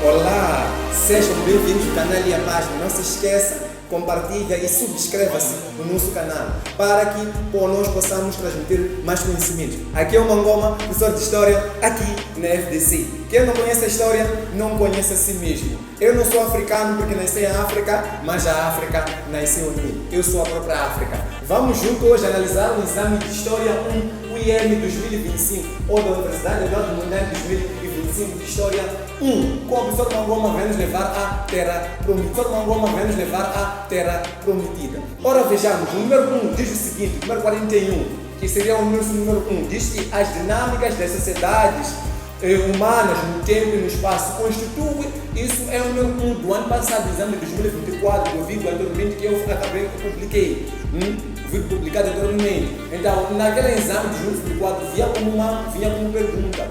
Olá, sejam bem-vindos ao canal e à página. Não se esqueça, compartilha e subscreva-se no nosso canal para que nós possamos transmitir mais conhecimentos. Aqui é o Mangoma, professor de História, aqui na FDC. Quem não conhece a história, não conhece a si mesmo. Eu não sou africano porque nasci em África, mas a África nasceu em mim. Eu sou a própria África. Vamos juntos hoje analisar o exame de História 1, o IEM 2025, ou da Universidade Eduardo Mondlane 2025 de História 1. Com o professor Mangoma vai nos levar à Terra Prometida. O professor Mangoma vai nos levar à Terra Prometida. Ora, vejamos, o número 1 diz o seguinte, o número 41, que seria o número 1, diz que as dinâmicas das sociedades humanas no tempo e no espaço constitui, isso é o número 1 do ano passado, exame de 2024, do vídeo anteriormente que eu acabei que publiquei, vídeo publicado anteriormente. Então, naquele exame de 2024 vinha como pergunta.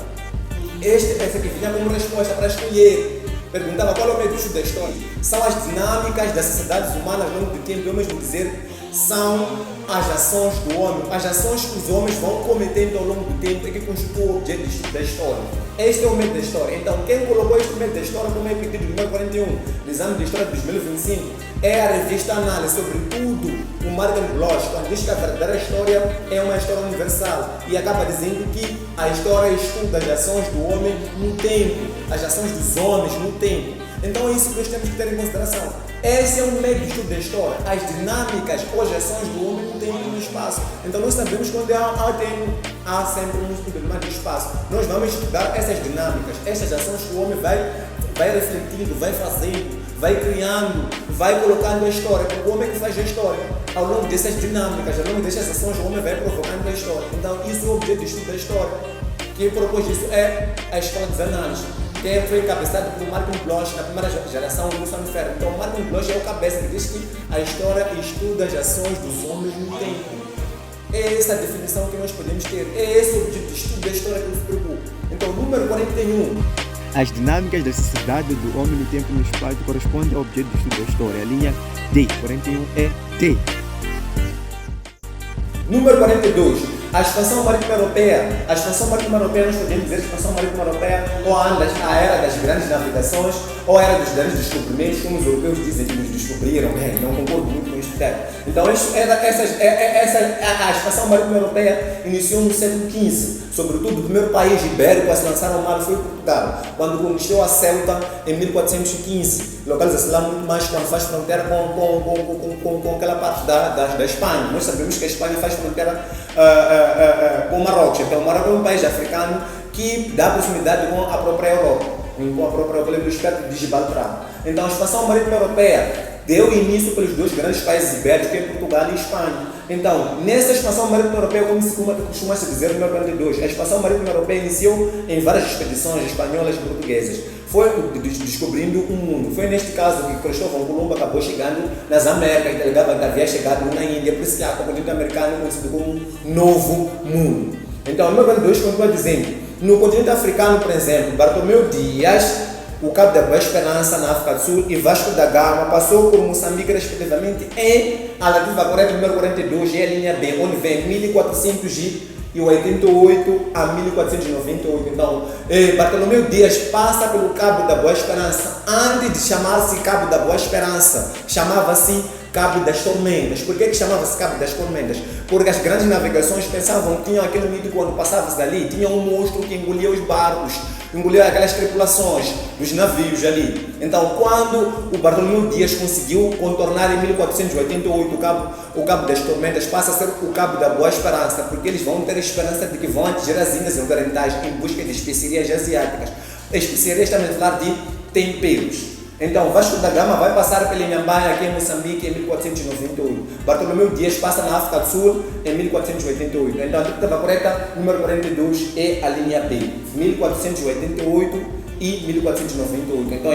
Essa aqui vinha como resposta para escolher. Perguntava qual é o meio do da história. São as dinâmicas das sociedades humanas ao longo do tempo, eu mesmo dizer, são as ações do homem, as ações que os homens vão cometendo ao longo do tempo e que constituem o objeto de estudo da história. Este é o meio da história. Então, quem colocou este meio da história como é pedido no número 41 do exame de história de 2025 é a revista Análise, sobretudo o Martin Bloch, quando diz que a verdadeira história é uma história universal e acaba dizendo que a história estuda as ações do homem no tempo, as ações dos homens no tempo. Então é isso que nós temos que ter em consideração. Esse é um meio de estudo da história, as dinâmicas ou as ações do homem no tempo e no espaço. Então nós sabemos que quando há tempo, há sempre um problema de espaço. Nós vamos estudar essas dinâmicas, essas ações que o homem vai refletindo, vai fazendo, vai criando, vai colocando a história, porque o homem é que faz a história. Ao longo dessas dinâmicas, ao longo dessas ações, o homem vai provocando a história. Então isso é o objeto de estudo da história. Quem propôs isso é a escola dos análises, que foi encabeçado por Martin Bloch na primeira geração do Luciano Ferro. Então Martin Bloch é o cabeça que diz que a história estuda as ações dos homens no tempo. É essa a definição que nós podemos ter, é esse o objetivo de estudo da história que nos preocupa. Então, número 41. As dinâmicas da sociedade do homem no tempo e no espaço correspondem ao objeto de estudo da história. A linha D, 41 é D. Número 42. A expansão marítima europeia. A expansão marítima europeia, nós podemos dizer expansão marítima europeia ou a era das grandes navegações ou a era dos grandes descobrimentos, como os europeus dizem que nos descobriram. Não concordo muito com este termo. Então, a expansão marítima europeia iniciou no século XV. Sobretudo, o primeiro país ibérico a se lançar ao mar foi Portugal, quando conquistou a Ceuta em 1415. Localiza-se lá muito mais quando faz fronteira com aquela parte da Espanha. Nós sabemos que a Espanha faz fronteira com o Marrocos. Então, o Marrocos é um país africano que dá proximidade com a própria Europa, com a própria Europa do espectro de Gibraltar. Então, a expansão marítima europeia deu início pelos dois grandes países ibéricos, que é Portugal e Espanha. Então, nessa expansão marítima europeia, como costuma se dizer no número 42, a expansão marítima europeia iniciou em várias expedições espanholas e portuguesas. Foi descobrindo o mundo. Foi neste caso que Cristóvão Colombo acabou chegando nas Américas, que alegava que havia chegado na Índia, por isso que o continente americano é conhecido como Novo Mundo. Então, o número 42 continua dizendo, no continente africano, por exemplo, Bartolomeu Dias, o Cabo da Boa Esperança na África do Sul e Vasco da Gama passou por Moçambique respectivamente em a lativa correta número 42 e a linha B, onde vem 1488 a 1498. Então, Bartolomeu Dias passa pelo Cabo da Boa Esperança. Antes de chamar-se Cabo da Boa Esperança, chamava-se Cabo das Tormentas. Por que chamava-se Cabo das Tormentas? Porque as grandes navegações pensavam que tinham aquele mito quando passava-se dali, tinha um monstro que engolia os barcos, engolia aquelas tripulações dos navios ali. Então, quando o Bartolomeu Dias conseguiu contornar em 1488 o Cabo das Tormentas, passa a ser o Cabo da Boa Esperança, porque eles vão ter a esperança de que vão atingir as Índias Orientais em busca de especiarias asiáticas. Especiarias também falar de temperos. Então, Vasco da Gama vai passar pela Inhambaia aqui em Moçambique em 1498. Bartolomeu Dias passa na África do Sul em 1488. Então, a estava correta, número 42 é a linha B, 1488 e 1498. Então,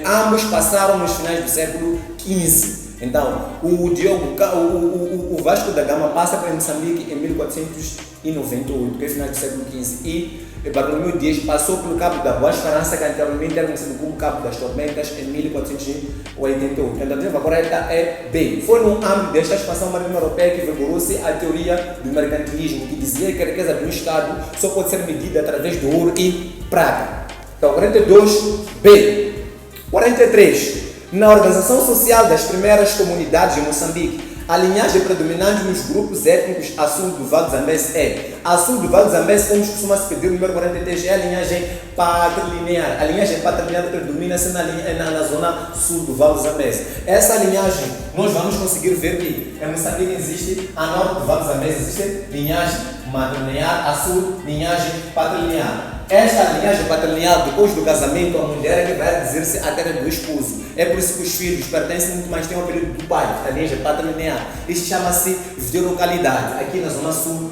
ambos passaram nos finais do século XV. Então, o Vasco da Gama passa para Moçambique em 1498, que é final do século XV. E Bartolomeu Dias passou pelo Cabo da Boa Esperança, que anteriormente era conhecido como Cabo das Tormentas, em 1488. Então, a alternativa correta é B. Foi no âmbito desta expansão marítima europeia que vigorou-se a teoria do mercantilismo, que dizia que a riqueza de um Estado só pode ser medida através do ouro e prata. Então, 42, B. 43. Na organização social das primeiras comunidades em Moçambique, a linhagem predominante nos grupos étnicos a sul do Vale do Zambeze é. A sul do Vale do Zambeze, como costuma-se pedir, o número 43 é a linhagem patrilinear. A linhagem patrilinear predomina-se na zona sul do Vale do Zambeze. Essa linhagem, nós vamos conseguir ver que em Moçambique existe, a norte do Vale do Zambeze existe linhagem matrilinear, a sul linhagem patrilinear. Esta linhagem patrilinear, depois do casamento, a mulher é que vai dizer-se a terra do esposo. É por isso que os filhos pertencem muito mais, têm o apelido do pai, a linhagem patrilinear. Isto chama-se localidade, aqui na zona sul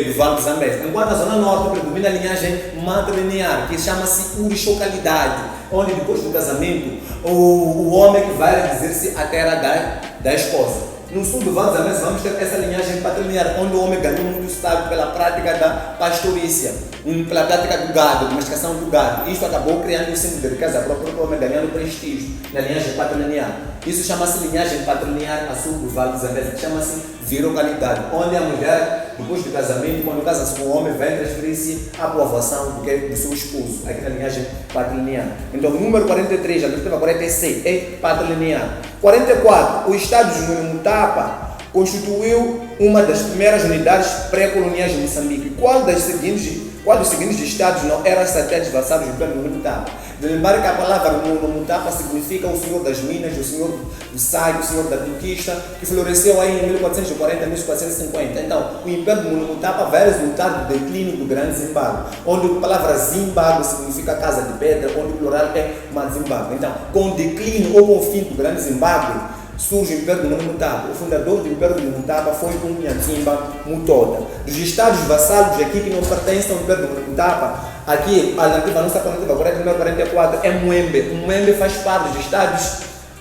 do Vale do Zambeze. Enquanto na zona norte predomina a linhagem matrilinear, que chama-se urixocalidade, onde depois do casamento, o homem é que vai dizer-se a terra da esposa. No sul do Vale do Zambeze vamos ter essa linhagem patrilinear, onde o homem ganhou muito destaque pela prática da pastorícia, pela prática do gado, domesticação do gado. Isto acabou criando um símbolo de riqueza próprio, o homem ganhando prestígio na linhagem patrilinear. Isso chama-se linhagem patrilinear a sul do Vale do Zambeze, chama-se virocalidade, onde a mulher, depois do casamento, quando casa-se com o homem, vai transferir-se a povoação do seu esposo, aqui na linhagem patrilinear. Então, o número 43, a letra 46, é patrilinear. 44, o estado de Munomotapa constituiu uma das primeiras unidades pré-coloniais de Moçambique. Qual dos seguintes estados não era satélite vassalos do Império Munomotapa? De lembrar que a palavra Munomotapa significa o senhor das minas, o senhor do sal, o senhor da conquista, que floresceu aí em 1440 a 1450. Então, o Império Munomotapa vai resultar do declínio do Grande Zimbábue, onde a palavra Zimbábue significa casa de pedra, onde o plural é Mazimbábue. Então, com o declínio ou com o fim do Grande Zimbábue, surge o Império Munomotapa. O fundador do Império Munomotapa foi o Nyantimba Mutota. Dos estados vassalos aqui que não pertencem ao Império Munomotapa, aqui a nossa alternativa correta, número 44, é Muembe. Muembe faz parte dos estados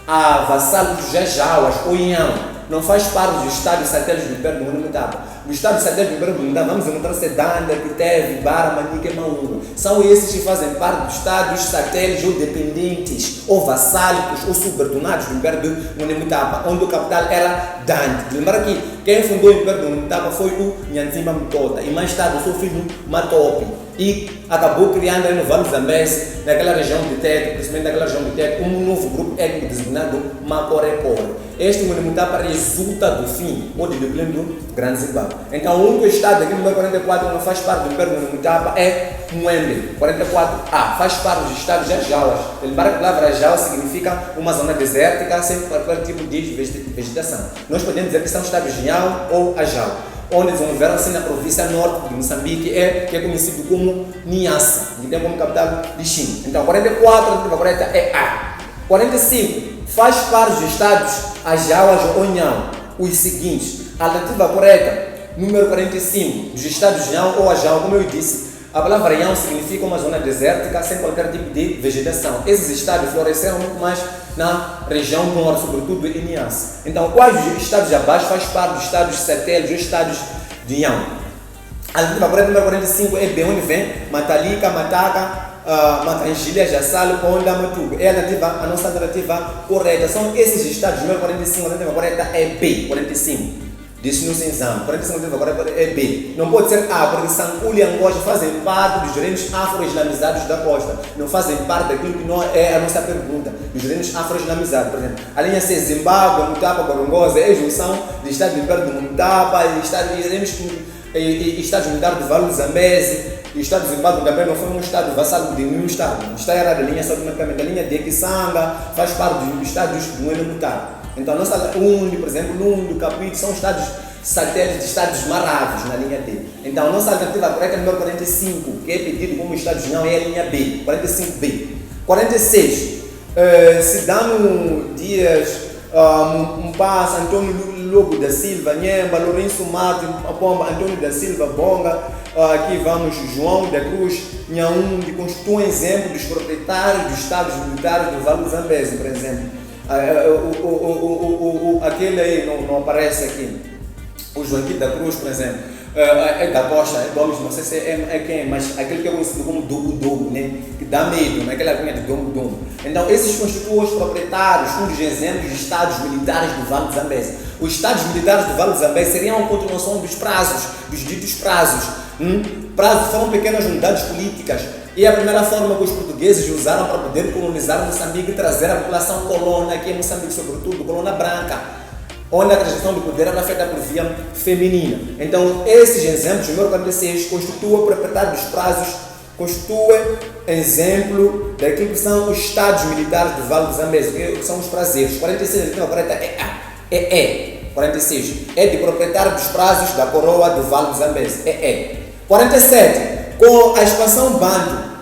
vassalos dos Jajauas ou Inhão. Não faz parte dos estados satélites do Império Munomotapa. Os estados satélites do Império Munomotapa vamos encontrar Sedanda, Piteve, Bara, Manique e Maunga. São esses que fazem parte dos estados satélites ou dependentes, ou vassálicos, ou subordonados do Império Munomotapa, onde o capital era Dante. Lembra que quem fundou o Império Munomotapa foi o Nyantimba Mutota, e mais tarde o seu filho Matope. E acabou criando aí no Vale do Zambeze, naquela região de Tete, principalmente naquela região de Tete, um novo grupo étnico designado Macorecore. Este Munomotapa resulta do fim ou do declínio do Grande Zimbábue. Então, o único estado aqui no número 44 que não faz parte do Império Munomotapa é Muembe. 44A faz parte dos estados de Jauas. Lembrar que a palavra Jaua significa uma zona desértica sem qualquer tipo de vegetação. Nós podemos dizer que são estados de Nhau ou Ajau, onde desenvolveram assim na província norte de Moçambique, que é conhecido como Niassa, que tem como capital Lixinga. Então, 44, a correta é A. 45, faz parte dos estados Ajauas ou Nhau. Os seguintes, a alternativa correta, número 45, dos estados Nhau ou Ajau, como eu disse, a palavra Nhau significa uma zona desértica sem qualquer tipo de vegetação. Esses estados floresceram muito mais na região norte, sobretudo em Niassa. Então, quais os estados abaixo faz parte dos estados satélites ou estados de Nhau? A alternativa correta, número 45, é B, onde vem Matalica, Mataca, Matangilha, Jassalo, Ponda, Matuga. É a nossa alternativa correta. São esses estados, número 45, a alternativa correta é B, 45. Disse-nos em exame, 45 agora é B. Não pode ser A, porque Sancul e Angoja fazem parte dos reinos afro-islamizados da costa. Não fazem parte daquilo que não é a nossa pergunta, dos reinos afro-islamizados. Por exemplo, a linha C, Zimbábue, Mutapa, Gorongosa, é a junção de Estado do Império do Mutapa e Estados militares do Vale do Zambeze. E o Estado de Zimbábue também não foi um Estado vassalo de nenhum Estado. O Estado era da linha automaticamente. A linha de Kisanga faz parte dos Estados do Munomotapa. Então, a nossa Undi, por exemplo, Lundo, Capuíto, são estados satélites de estados maravos na linha D. Então, a nossa alternativa correta é número 45, que é pedido como estados não, é a linha B, 45B. 46, Cidano Dias, Mpassa, Antônio Lobo da Silva, Nhemba, Lourenço Mato, Pomba, Antônio da Silva, Bonga, aqui vamos João da Cruz, Nhaúndi, constituem exemplo dos proprietários dos estados militares do Vale do Zambeze, por exemplo. Aquele aí não aparece aqui, o Joaquim da Cruz, por exemplo, é da Costa, é Domes, não sei se é quem, mas aquele que é conhecido como Dogo, né? Que dá medo, naquela linha de Dogo. Então, esses constituem os proprietários, um dos exemplos dos estados militares do Vale do Zambeze. Os estados militares do Vale do Zambeze seriam a continuação dos prazos, dos ditos prazos. Prazos foram pequenas unidades políticas E a primeira forma que os portugueses usaram para poder colonizar Moçambique e trazer a população colona aqui em Moçambique, sobretudo colona branca, onde a transição do poder era feita por via feminina. Então, esses exemplos, o número 46, constitui o proprietário dos prazos, constitui exemplo daquilo que são os estados militares do Vale do Zambeze, que são os prazeres. 46, então, 40 46, é de proprietário dos prazos da coroa do Vale do Zambeze. 47, com a expansão Banto,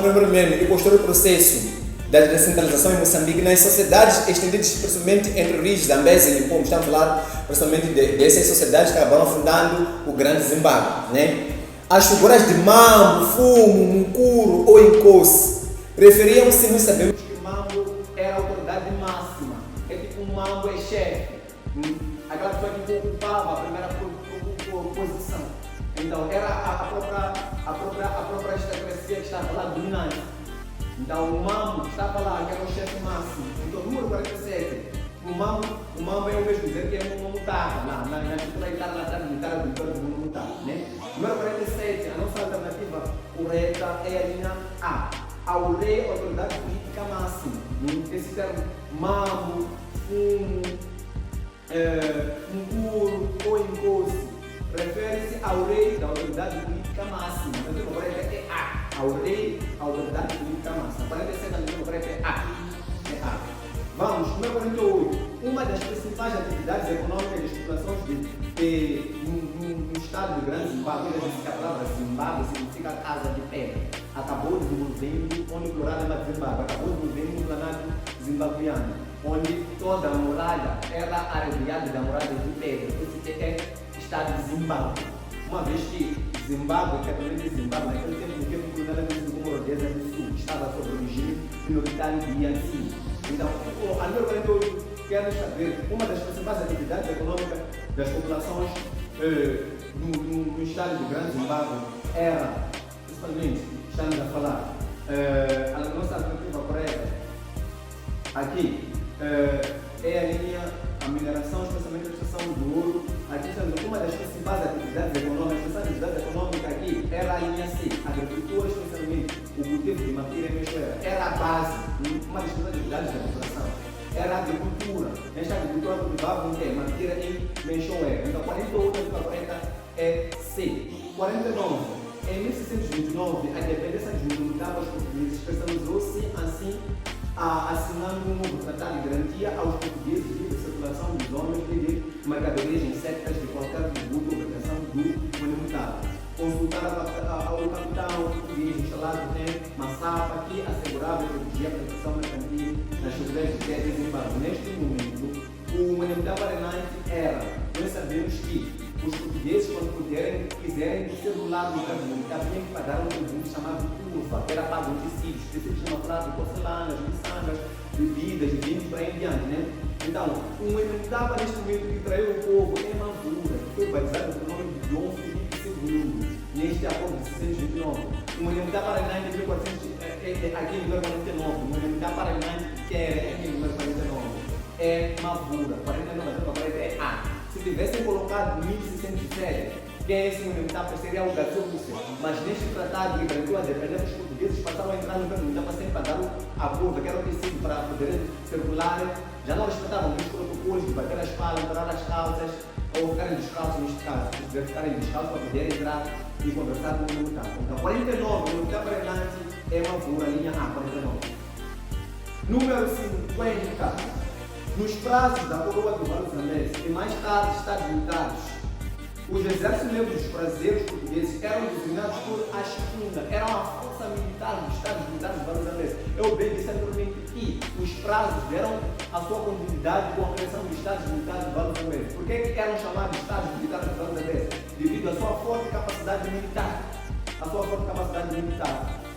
primeiro-ministro e posterior processo da descentralização em Moçambique, nas sociedades estendidas principalmente entre Rio, Zambeze e Limpopo, estamos a falar principalmente dessas sociedades que acabaram fundando o Grande Zimbábue, né? As figuras de Mambo, Fumo, Mukuru ou Inkosi referiam-se, nós sabemos que o Mambo era a autoridade máxima, é tipo um Mambo é chefe, aquela pessoa que ocupava a primeira posição. Então era a própria aristocracia que estava lá dominante. Então o Mambo estava lá, que era o chefe máximo. Então número 47, o Mambo é o mesmo dizer que é um Mutara, na estrutura militar do Império do Mutara, né? Número 47, a nossa alternativa correta é a linha A. Ao rei, autoridade política máxima. Esse termo Mambo, Fumo, Mukuru ou Inkosi refere-se ao rei da autoridade política máxima. Então, o correto é A. Ao rei, a autoridade política máxima. 47, o correto é A. Vamos, número 48. Uma das principais atividades econômicas das populações no estado do Grande Zimbábue, a palavra Zimbábue significa casa de pedra. Acabou desenvolvendo, onde o plural é Zimbábue, acabou desenvolvendo um planalto zimbabuiano, onde toda a muralha era arrebiada da muralha de pedra. Esse é estado de Zimbábue. Uma vez que Zimbábue, que é o de Zimbábue, naquele tempo em que o colonialismo como Rhodesia do Sul estava sob o regime minoritário de Yansi. Então, a número 48 quer saber uma das principais atividades econômicas das populações no estado do Grande Zimbábue era, principalmente, estamos a falar, a nossa alternativa correta aqui é a linha, a mineração, especialmente a extração do ouro. Aqui estamos uma das principais atividades econômicas. Essa atividade econômica aqui era a linha C, agricultura, especialmente o cultivo de matéria e mexoeira. Era a base, uma das principais atividades da população. Era a agricultura. Esta agricultura cultivava o quê? Matéria e mexoeira. Então, 48 a 40 é C. 49. Em 1629, a independência juntada aos portugueses especializou-se assim assinando um novo tratado de garantia aos portugueses de circulação dos homens e de mercadorias em sectas de qualquer tributo ou obrigação do monumental. Consultar ao capitão português instalado em Massapa, que assegurava e protegia a proteção mercantil nas fronteiras de terra de Zimbábue. Neste momento, o monumental parenante era, nós sabemos que os portugueses, quando quiserem ser do lado do monumental, tinham que pagar um tributo chamado curva, que era pago em tecidos, tecidos não falar de porcelanas, miçangas, bebidas, vinhos para aí em diante, né? Então, o monumental neste momento que traiu o povo é Mavura, que foi batizado pelo nome de Dom Filipe II, neste acordo de 1629. O monumental parenante de 1400, aqui em número 49, o monumental parenante que é aqui em número 49, é Mavura, 49, é A. Se tivessem colocado 1607, que é esse monumental, seria o Garcia Lúcia. Mas neste tratado que garantiu a dependência dos portugueses, passaram a entrar no monumental para sempre pagar a curva, que era o tecido para poderem circular. Já não respeitavam os protocolos de bater as palas, entrar as calças, ou ficarem descalços neste caso. Ficarem descalços para poderem entrar e conversar com o monumental. Então, 49, o monumental parenante é Mavura, linha A, 49. Número 50. Nos prazos da coroa do Vale do Zambeze e mais tarde estados militares, os exércitos negros dos prazeres portugueses eram designados por Ashkunda, era uma força militar dos estados militares do Vale do Zambeze. Eu bem disse anteriormente que os prazos deram a sua continuidade com a criação dos estados militares do Vale do Zambeze. Por que eram chamados estados militares do Vale do Zambeze? Devido à sua forte capacidade militar.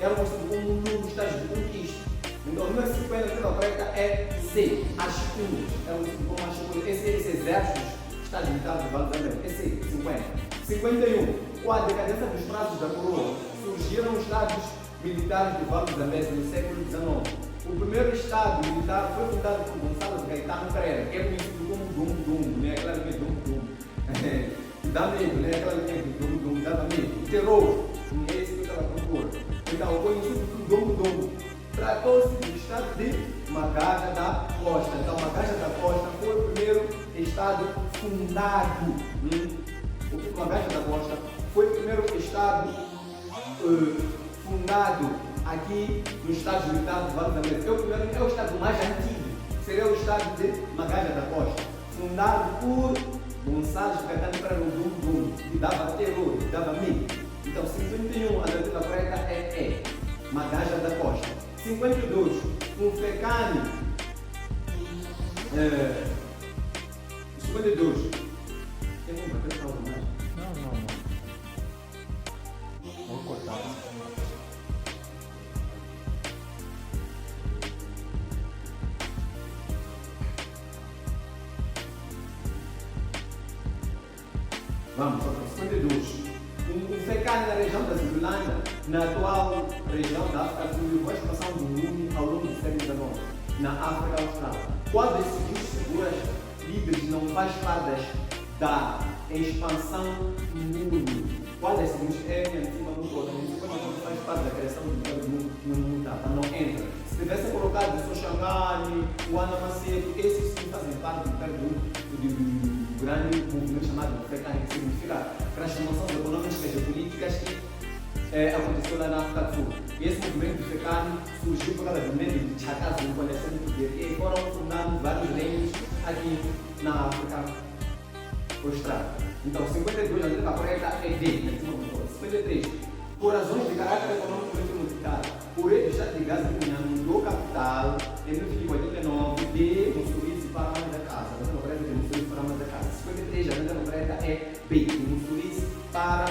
Eram conhecidos como um novo estágio de conquista. Então, o número 50 da correta é C, Ashkunda. É um tipo como Ashkunda. Esse exército está limitado do Vale do Zambeze. Esse 50. 51. Com a decadência dos prazos da coroa, surgiram os estados militares do Vale do Zambeze no século XIX. O primeiro estado militar foi fundado por Gonçalo Gaetano Pereira, que é conhecido como Dum-Dum, né? Aquela linha Dum-Dum. Dá medo, né? Aquela linha Dum-Dum, dá medo. O terror. Esse foi então conhecido por Domo. Tratou-se do estado de Magaja da Costa. Então, Magaja da Costa foi o primeiro estado fundado. O Magaja da Costa foi o primeiro estado fundado aqui no estado militar do Vale da América. É o estado mais antigo, seria o estado de Magaja da Costa, fundado por Gonçalves Catani para o Domo, que dava terror, que dava medo. Então, 51, a alternativa correta é Magaja da Costa. 52, Fecane. 52. Tem uma questão mais? Não. Vou cortar. Vamos para 52. Fecane na região da Zilândia, na atual região da África do Sul, vai passar do mundo ao longo do século XIX, na África Austral. Qual das seguintes figuras líderes não faz parte da expansão do mundo? Qual das seguintes é a antiga toda? Não faz parte da criação do mundo, não entra. Se tivesse colocado o Sochangani, o Ana Macedo, esses sim fazem parte do grande movimento chamado Fecane, que significa transformações econômicas e políticas que aconteceu lá na África do Sul. E esse movimento de Fecane surgiu por causa do medo de Chakazu, quando eles do poder, e foram fundando vários reinos aqui na África Austral. Então, 52, a letra correta é D, 53. Por razões de caráter econômico e militar, o rei do estado de Gaza mudou capital em 1989 de Mussurize para a da casa. A letra correta é de Mussurize para a da casa. 53, a letra correta é B, de Mussurize para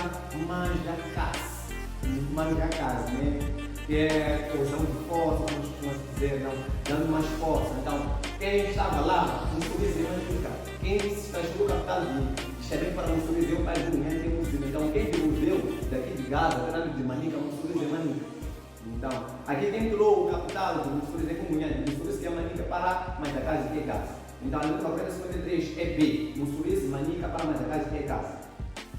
Manjacás, né? Que é usando de força, vamos dizer, não, dando mais força. Então, quem estava lá, Mussurize é Manjacás. Quem se estacionou capital de Xerém para Mussurize é o pai do mundo. Então, quem devolveu daqui de Gaza, Fernando de Manica, Mussurize é Manica. Então, aqui quem entrou o capital do Mussurize é Comunhã, Mussurize que é Manica para Manjacás e Gaza. Então, a letra correta 53 é B, Mussurize, Manica para Manjacás e Gaza.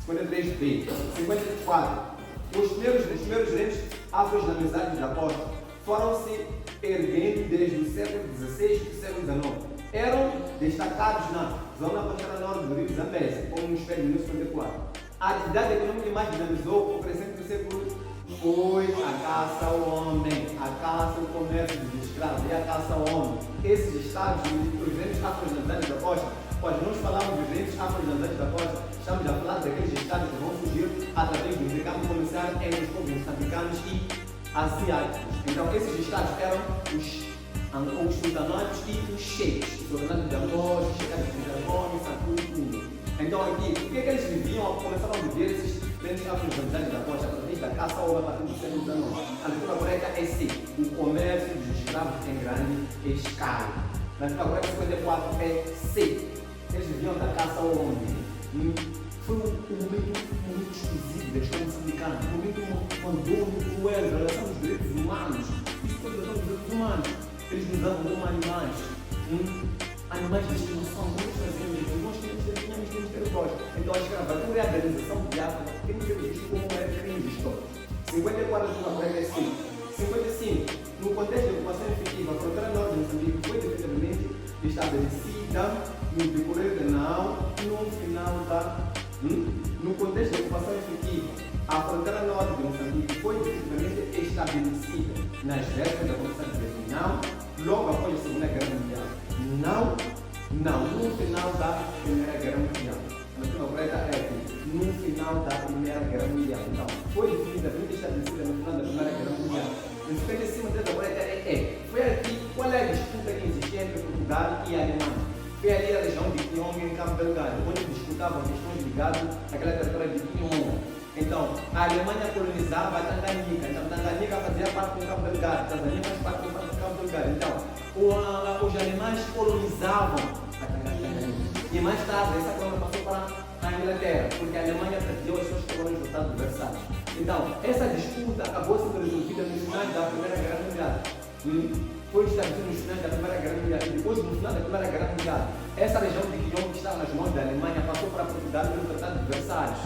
53B. 54. Os primeiros reinos afro-islamizados da costa foram se erguendo desde o século XVI e o século XIX. Eram destacados na zona costeira norte do Rio Zambésia, como no hemisfério 1954. A atividade econômica que mais dinamizou com o crescente do século foi a caça ao homem, a caça ao comércio de escravos e a caça ao homem. Esses estados, os reinos afro-islamizados da costa, quando nós falamos dos reinos afro-islamizados da costa, estamos a falar daqueles estados que vão surgir através do intercâmbio comercial entre os povos moçambicanos e asiáticos. Então, esses estados eram os sultanatos e os sheiks, os sultanatos de Angós, os sheiks de Dragões, Sacudo e tudo. Então, aqui, o que é que eles viviam? Começaram a viver esses reinos afro-islamizados da costa através da caça ao homem a partir do século XIX. A leitura correta é C, o comércio dos escravos em grande escala. A leitura correta 54 é C. Eles viviam da caça ao homem. Foi um momento exclusivo da história moçambicana, um momento muito cruel em relação aos direitos humanos. Isso foi em relação aos direitos humanos. Eles nos davam como animais, animais de estimação, como nós tínhamos territórios. Então a escravatura e a organização de África tem que ser visto como crimes históricos. 54 de uma colega é 55. No contexto de ocupação efetiva, a fronteira norte de Moçambique foi definitivamente estabelecida no decorrer de no final da. No contexto de ocupação efetiva, a fronteira norte de Moçambique foi definitivamente estabelecida nas vésperas da Constituição de Vietnã, logo após a Segunda Guerra Mundial. Não, no final da Primeira Guerra Mundial. A letra correta é aqui, no final da Primeira Guerra Mundial. Então, foi definitivamente estabelecida no final da Primeira Guerra Mundial. No 55, a letra correta é E. Foi aqui, qual é a disputa que existia entre Portugal e a Alemanha? Foi ali a região de Pyong, em Cabo Delgado, onde disputavam questões ligadas àquela território de Pyong. Então, a Alemanha colonizava a Tanganyika, então Tanganyika fazia parte do Cabo Delgado, Tanzânia faz parte do Cabo Delgado. Então, os alemães colonizavam a Tanganyika. E mais tarde, essa colônia passou para a Inglaterra, porque a Alemanha perdeu as suas colônias do Estado de Versalhes. Então, essa disputa acabou sendo resolvida nos finais da Primeira Guerra Mundial. Foi estabelecida nos finais da Primeira Guerra Mundial. E depois, no final da Primeira Guerra Mundial, essa região de Pyong, que estava nas mãos da Alemanha, passou para Portugal pelo Tratado de Versalhes.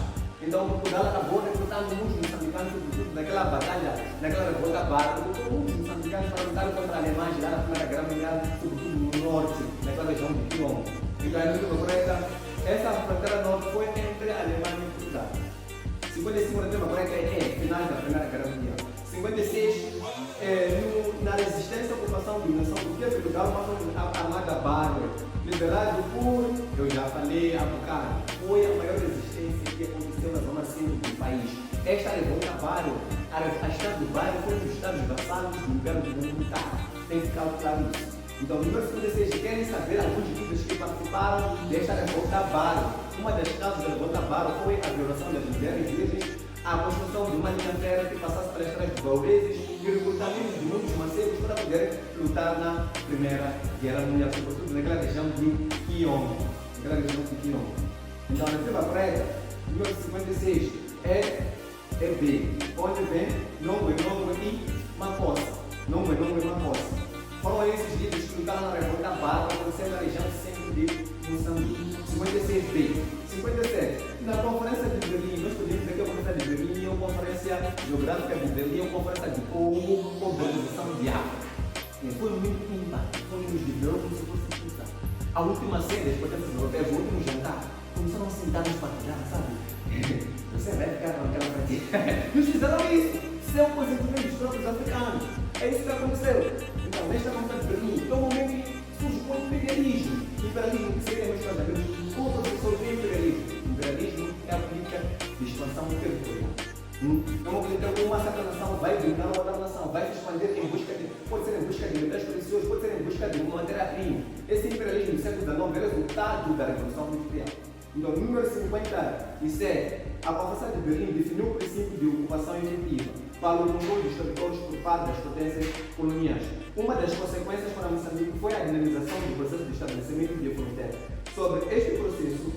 Então Portugal acabou recrutando muitos moçambicanos, sobretudo naquela batalha, naquela revolta bárbara, recrutou muitos moçambicanos para lutar contra alemães lá na Primeira Guerra Mundial, sobretudo no norte, naquela região de Quilombo. Então é muito correta. Essa fronteira norte foi entre a Alemanha e Portugal. 55 na tema correta é final da Primeira Guerra Mundial. 56 na resistência à ocupação de nação porque Portugal uma armada bárbara, liderado por, eu já falei há bocado, foi a maior resistência que aconteceu na zona centro do país. Esta revolta bárbara, a estado do bairro foi um dos estados vassalos do Império Militar. Tem que ficar claro isso. Então, número 56, querem saber alguns líderes que participaram desta revolta bárbara. Uma das causas da revolta bárbara foi a violação das mulheres virgens, a construção de uma linha férrea que passasse pelas estradas de Baureses e o recrutamento de muitos mancebos para poderem lutar na Primeira Guerra Mundial, sobretudo naquela região de Quilombo. Então, na firma correta, número 56 é B, onde vem Nongo e Maposa. Nongo e Maposa. Foram esses líderes que lutaram na revolta bárbara, acontecendo na região centro de Moçambique. 56B. 57. Na Conferência de Berlim, nós podemos dizer que a Conferência de Berlim é uma Conferência Geográfica de Berlim, é uma Conferência de Organização de África. Foi muito ímpar, foi nos liberou como se fosse puta. A última cena das potências europeias, o último jantar, começaram a sentar-nos para tirar, sabe? Você vai ficar naquela partida. Nos fizeram isso, sem o consentimento dos próprios africanos. É isso que aconteceu. Então, nesta Conferência de Berlim, é um momento que surge o imperialismo. Imperialismo que seria mais claramente como professor do imperialismo. Imperialismo é a política de expansão territorial. É uma política como uma certa nação vai dominar outra nação, vai se expandir em busca de, pode ser em busca de metais preciosos, pode ser em busca de uma matéria-prima. Esse imperialismo do século XIX é resultado da Revolução Industrial. Então, número 57, a Conferência de Berlim definiu o princípio de ocupação efetiva para o controle dos territórios por parte das potências coloniais. Uma das consequências para Moçambique foi a dinamização do processo de estabelecimento de fronteiras. Sobre este processo,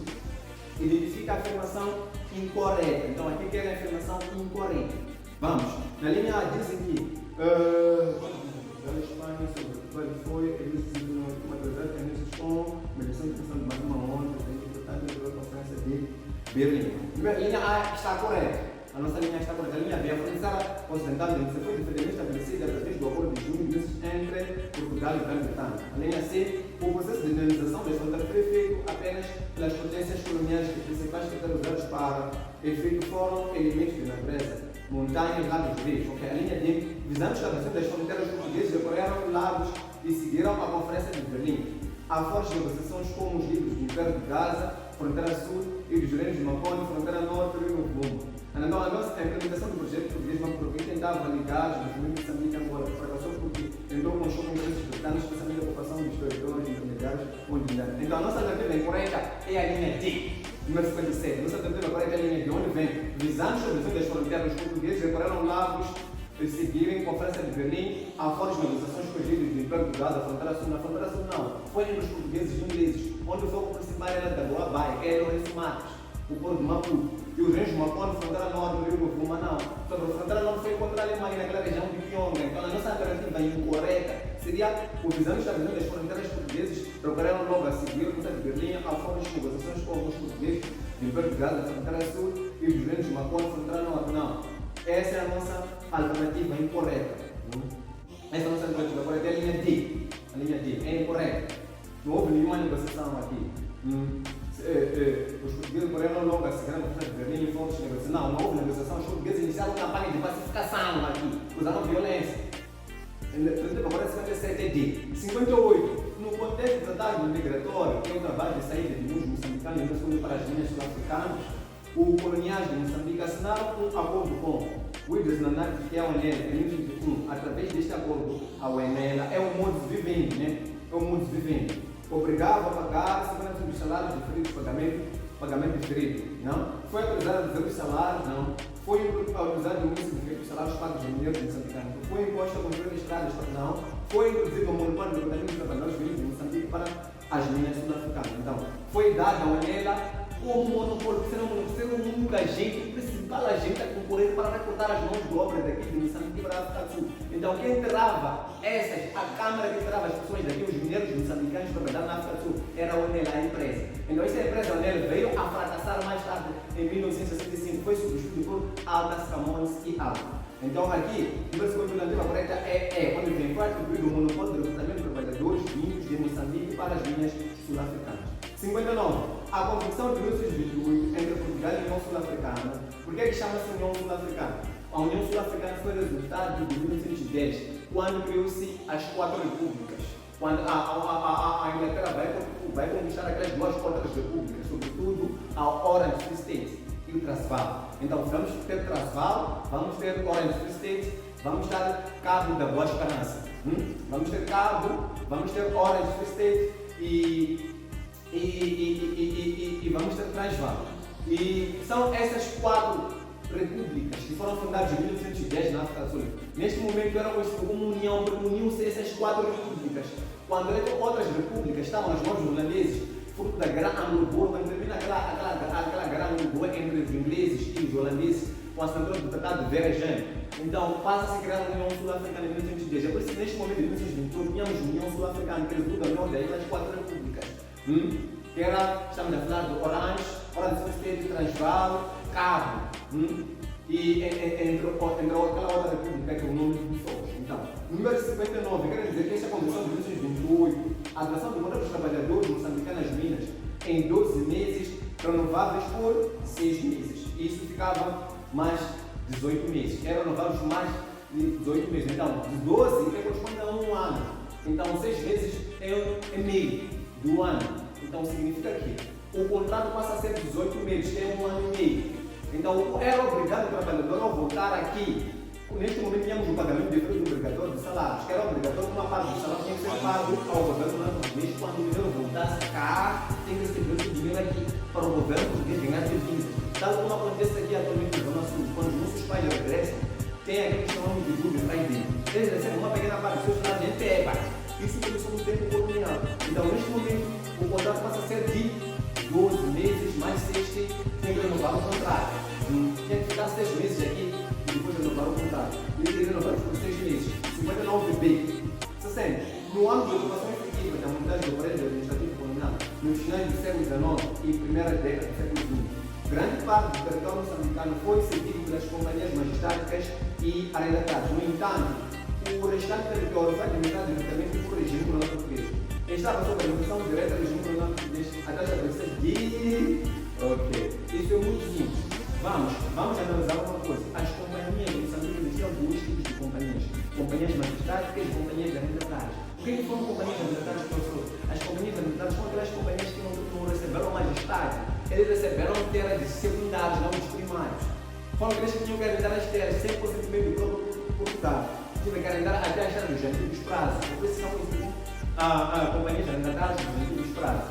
identifica a afirmação incorreta. Então, aqui que é a afirmação incorreta. Vamos, na linha A dizem que da Espanha sobre foi eles decidiram uma coisa que eles com medição de questão de mais uma onda, portanto, pela Conferência de Berlim. A linha A está correta. A nossa linha está correta. A linha B, a Fronteira Ocidental de foi definitivamente estabelecida através do acordo de junho entre Portugal e Grã-Bretanha. A linha C, o processo de dinamização das fronteiras foi feito apenas pelas potências coloniais que principais critérios usados para efeito foram elementos de natureza, montanhas, lagos, rios. Okay? A linha D, visando o estabelecimento das fronteiras portuguesas, recorreram lagos e seguiram a Conferência de Berlim. Há fortes negociações com os líderes do Império de Gaza, Fronteira Sul e dos reinos de Macone, Fronteira Norte e Rio Bumbo. Então, a nossa implementação do projeto português Macro tentava ligar os movimentos de Moçambique e Angola, fracassou porque entrou com choque interesses britânicos, especialmente a ocupação dos territórios intermediários onde vieram. Então, a nossa alternativa incorreta é a linha D, número 57. Nossa alternativa correta é a linha D, onde vem, visando a estabelecimento das fronteiras, os portugueses recorreram lagos e seguiram a Conferência de Berlim, há fortes negociações com os líderes do Império de Gaza, a Fronteira Sul. Na Fronteira Sul, não, foi entre os portugueses e ingleses, onde o foco principal era da Boa Baia, que era Lourenço Matos, o Porto de Maputo. E os reinos de Macone, Fronteira Norte, do Rio Novo, não. Sobre a Fronteira Norte foi contra a Alemanha, naquela região de Pyongyang. Então, a nossa alternativa incorreta seria o visando o estabelecimento das fronteiras portuguesas, procuraram logo a seguir a Conferência de Berlim, há formas de negociações com os portugueses do Império de Gaza, da Fronteira Sul e dos reinos de Macone, Fronteira Norte. Não. Essa é a nossa alternativa incorreta. Essa é a nossa alternativa correta, é a linha D. A linha D é incorreta. Não houve nenhuma negociação aqui. Os portugueses correram logo a seguir a Conferência de Berlim e fontes de negociação. Não houve negociação. Os portugueses iniciaram uma campanha de pacificação aqui, usaram violência. Agora 57 é D. 58. No contexto do tratado migratório, que é o trabalho de saída de muitos moçambicanos e para as linhas sul-africanas, o coloniais de Moçambique assinaram um acordo com o Idris Nanak, que é a ONL, em 1921. Através deste acordo, a ONL é um modus vivendi, né? É um modus vivendi. Obrigava a pagar 50% dos salários diferidos, pagamento diferido, não? Foi autorizado a dizer os salários, não? Foi autorizado o início dos salários pagos de mulheres moçambicanas. Foi imposto a construir estradas, não? Foi introduzido o monopólio do recrutamento de trabalhadores vindos de Moçambique para as minas sul-africanas. Então, foi dada a ONL como monopólio, ser um único agente, principal agente a concorrer para recrutar as mãos de obra daqui de Moçambique para a África do Sul. Então quem trava a Câmara que trava as pessoas daqui, os mineiros moçambicanos para trabalhar na África do Sul, era a ONEL, a empresa. Então essa empresa, a ONEL, veio a fracassar mais tarde, em 1965, foi substituído por Altas Camões e Alta. Então aqui, o versículo legislativa correta quando vem foi atribuído o monopólio de recrutamento de trabalhadores vindos de Moçambique para as linhas sul-africanas. 59. A convicção de 1928 entre Portugal e a União Sul-Africana. Por que chama-se União Sul-Africana? A União Sul-Africana foi resultado de 1910, quando criou-se as 4 repúblicas. Quando a Inglaterra vai conquistar aquelas 2 outras repúblicas, sobretudo a Orange Free State e o Transvaal. Então vamos ter Transvaal, vamos ter Orange Free State, vamos dar Cabo da Boa Esperança. Vamos ter Cabo, vamos ter Orange Free State e vamos ter Transvaal. E são essas 4 repúblicas que foram fundadas em 1910 na África do Sul. Neste momento eram conhecidas como União, porque uniam-se essas 4 repúblicas. Quando outras repúblicas estavam nas mãos dos holandeses, fruto da Guerra Anglo-Boer, quando termina aquela Guerra Anglo-Boer entre os ingleses e os holandeses, com a assinatura do Tratado de Vergennes, então passa-se a criar a União Sul-Africana em 1910. É por isso que neste momento, em 1921, tínhamos União Sul-Africana, que resulta da união das 4 repúblicas. Que era, estamos a falar do Orange Free State, Transvaal, Cabo, e entre aquela outra república que é o nome de pessoas. Então, número 59, quer dizer que esta Convenção de 1928, a duração do contrato dos trabalhadores moçambicanos nas minas em 12 meses, renováveis por 6 meses. Isso ficava mais 18 meses. Eram renováveis mais de 18 meses. Então, de 12 corresponde a 1 ano. Então, 6 meses é meio do ano. Então, significa que o contrato passa a ser 18 meses, que é 1 ano e meio. Então, era obrigado o trabalhador a voltar aqui. Neste momento, tínhamos um pagamento de freio obrigatório de salários, que era obrigatório, uma parte do salário tinha que ser pago ao governo português. Quando o dinheiro voltasse cá, tem que receber o dinheiro aqui para o governo português ganhar divisas. Tal como acontece aqui atualmente no Zona Sul, quando os nossos pais regressam, tem aquele que chamamos de dúvida para dentro. Eles recebem uma pequena parte do seu salário, gente pega. Isso começou no tempo colonial. Então, neste momento, o contrato passa a ser de 12 meses mais 6, tem que renovar o contrato. Tinha que ficar 6 meses aqui e depois renovar o contrato. E ele renovar por 6 meses. 59B. 60. No âmbito da ocupação efetiva da montagem do aparelho administrativo colonial, nos finais do século XIX e primeira década do século XX, grande parte do território moçambicano foi cedido pelas companhias majestáticas e arrendatárias. No entanto, o restante território foi administrado diretamente por regime colonial português. Estava sob a administração direta do regime colonial português até estabelecer de... Ok. Isso é muito simples. Vamos analisar uma coisa. As companhias em Moçambique existiam 2 tipos de companhias. Companhias majestáticas e companhias arrendatárias. O que foram companhias arrendatárias, professor? As companhias arrendatárias foram aquelas companhias que não receberam majestade. Eles receberam terras secundárias, não os primários. Foram aqueles que tinham que arrendar as terras 100% meio do próprio Portugal. Tinham que arrendar até as terras dos antigos prazos. Por isso são companhias arrendatárias dos antigos prazos.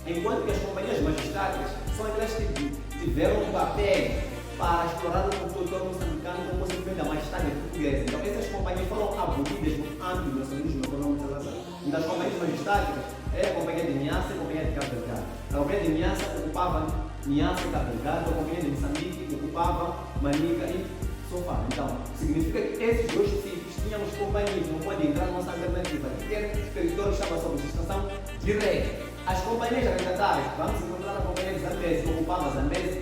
Enquanto que as companhias majestáticas são aquelas que tiveram um papel para explorar o território moçambicano com o conhecimento da majestade portuguesa. Então, essas companhias foram abolidas no âmbito do nacionalismo econômico da nação. Então, as companhias majestáticas é a companhia de Niassa e a companhia de Cabo Delgado. A companhia de Niassa ocupava Niassa e Cabo Delgado, a companhia de Moçambique ocupava Manica e Sofala. Então, significa que esses 2 sítios tínhamos companhias, não pode entrar na nossa alternativa. Qualquer território estava sob legislação direta. As companhias arrendatárias, vamos encontrar a companhia de Zambeze, que ocupava Zambeze